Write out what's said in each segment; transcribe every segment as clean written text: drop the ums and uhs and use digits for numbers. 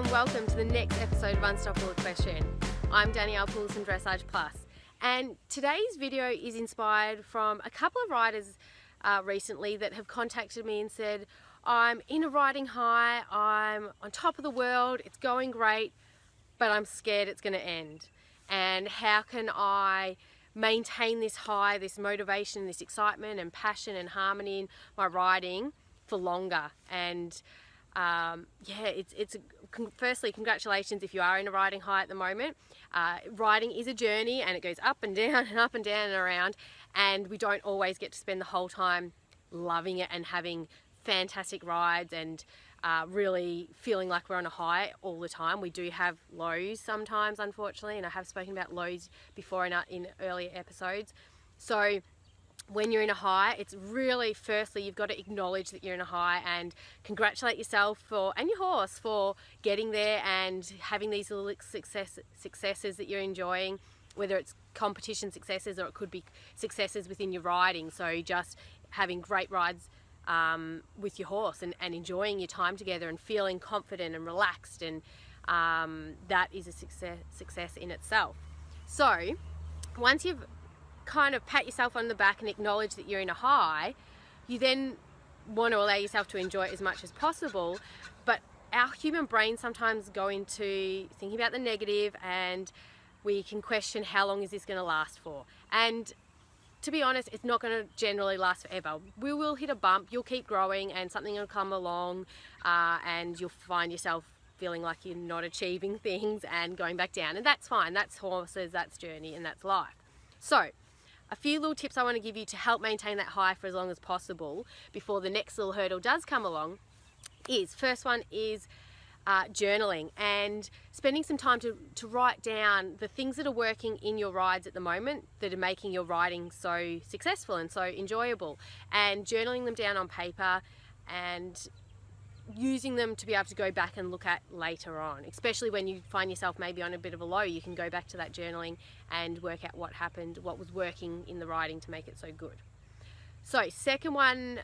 and welcome to the next episode of Unstoppable Equestrian. I'm Danielle Pouls from Dressage Plus, and today's video is inspired from a couple of riders recently that have contacted me and said, I'm in a riding high, I'm on top of the world, it's going great, but I'm scared it's going to end. And how can I maintain this high, this motivation, this excitement and passion and harmony in my riding for longer? And firstly, congratulations if you are in a riding high at the moment. Riding is a journey and it goes up and down and up and down and around, and we don't always get to spend the whole time loving it and having fantastic rides and really feeling like we're on a high all the time. We do have lows sometimes, unfortunately, and I have spoken about lows before in earlier episodes. So when you're in a high, it's really, firstly, you've got to acknowledge that you're in a high and congratulate yourself and your horse for getting there and having these little successes that you're enjoying, whether it's competition successes or it could be successes within your riding. So just having great rides with your horse and enjoying your time together and feeling confident and relaxed, and that is a success in itself. So once you've kind of pat yourself on the back and acknowledge that you're in a high, you then want to allow yourself to enjoy it as much as possible. But our human brain sometimes go into thinking about the negative, and we can question, how long is this going to last for? And to be honest, it's not going to generally last forever. We will hit a bump, you'll keep growing and something will come along, and you'll find yourself feeling like you're not achieving things and going back down, and that's fine. That's horses, that's journey, and that's life. So a few little tips I want to give you to help maintain that high for as long as possible before the next little hurdle does come along is, first one is journaling and spending some time to write down the things that are working in your rides at the moment that are making your riding so successful and so enjoyable, and journaling them down on paper and using them to be able to go back and look at later on, especially when you find yourself maybe on a bit of a low. You can go back to that journaling and work out what happened, what was working in the riding to make it so good. So second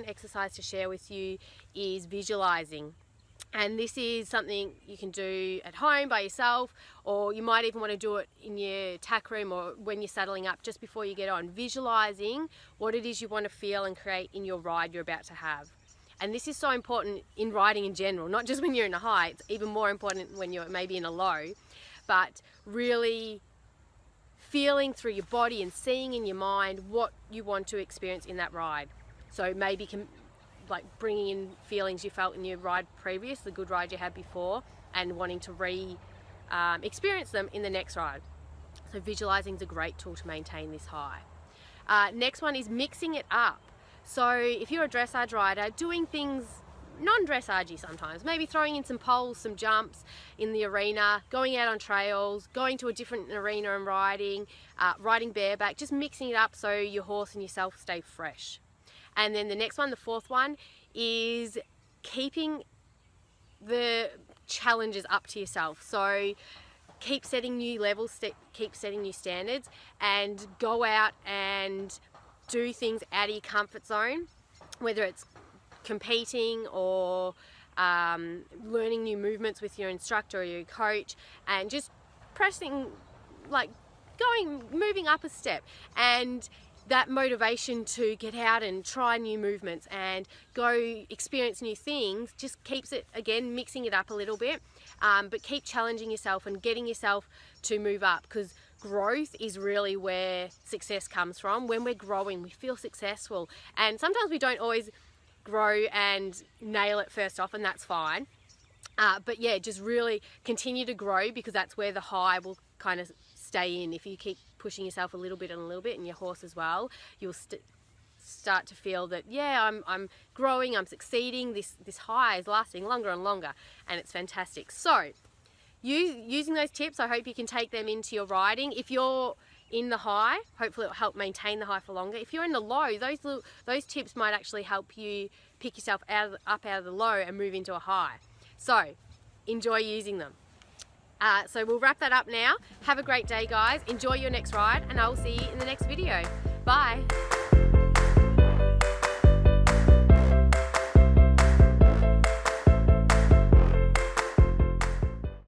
exercise to share with you is visualizing. And this is something you can do at home by yourself, or you might even want to do it in your tack room or when you're saddling up just before you get on. Visualizing what it is you want to feel and create in your ride you're about to have. And this is so important in riding in general, not just when you're in a high. It's even more important when you're maybe in a low, but really feeling through your body and seeing in your mind what you want to experience in that ride. So maybe like bringing in feelings you felt in your ride previous, the good ride you had before, and wanting to experience them in the next ride. So visualizing is a great tool to maintain this high. Next one is mixing it up. So if you're a dressage rider, doing things non-dressagey sometimes, maybe throwing in some poles, some jumps in the arena, going out on trails, going to a different arena and riding bareback, just mixing it up so your horse and yourself stay fresh. And then the next one, the fourth one, is keeping the challenges up to yourself. So keep setting new levels, keep setting new standards, and go out and do things out of your comfort zone, whether it's competing or learning new movements with your instructor or your coach, and just moving up a step. And that motivation to get out and try new movements and go experience new things just keeps it, again, mixing it up a little bit, but keep challenging yourself and getting yourself to move up, because growth is really where success comes from. When we're growing, we feel successful, and sometimes we don't always grow and nail it first off, and that's fine. But yeah, just really continue to grow, because that's where the high will kind of stay in. If you keep pushing yourself a little bit and your horse as well, you'll start to feel that, yeah, I'm growing, I'm succeeding, this high is lasting longer and longer, and it's fantastic. So using those tips, I hope you can take them into your riding. If you're in the high, hopefully it'll help maintain the high for longer. If you're in the low, those tips might actually help you pick yourself up out of the low and move into a high. So enjoy using them. So we'll wrap that up now. Have a great day, guys. Enjoy your next ride, and I will see you in the next video. Bye.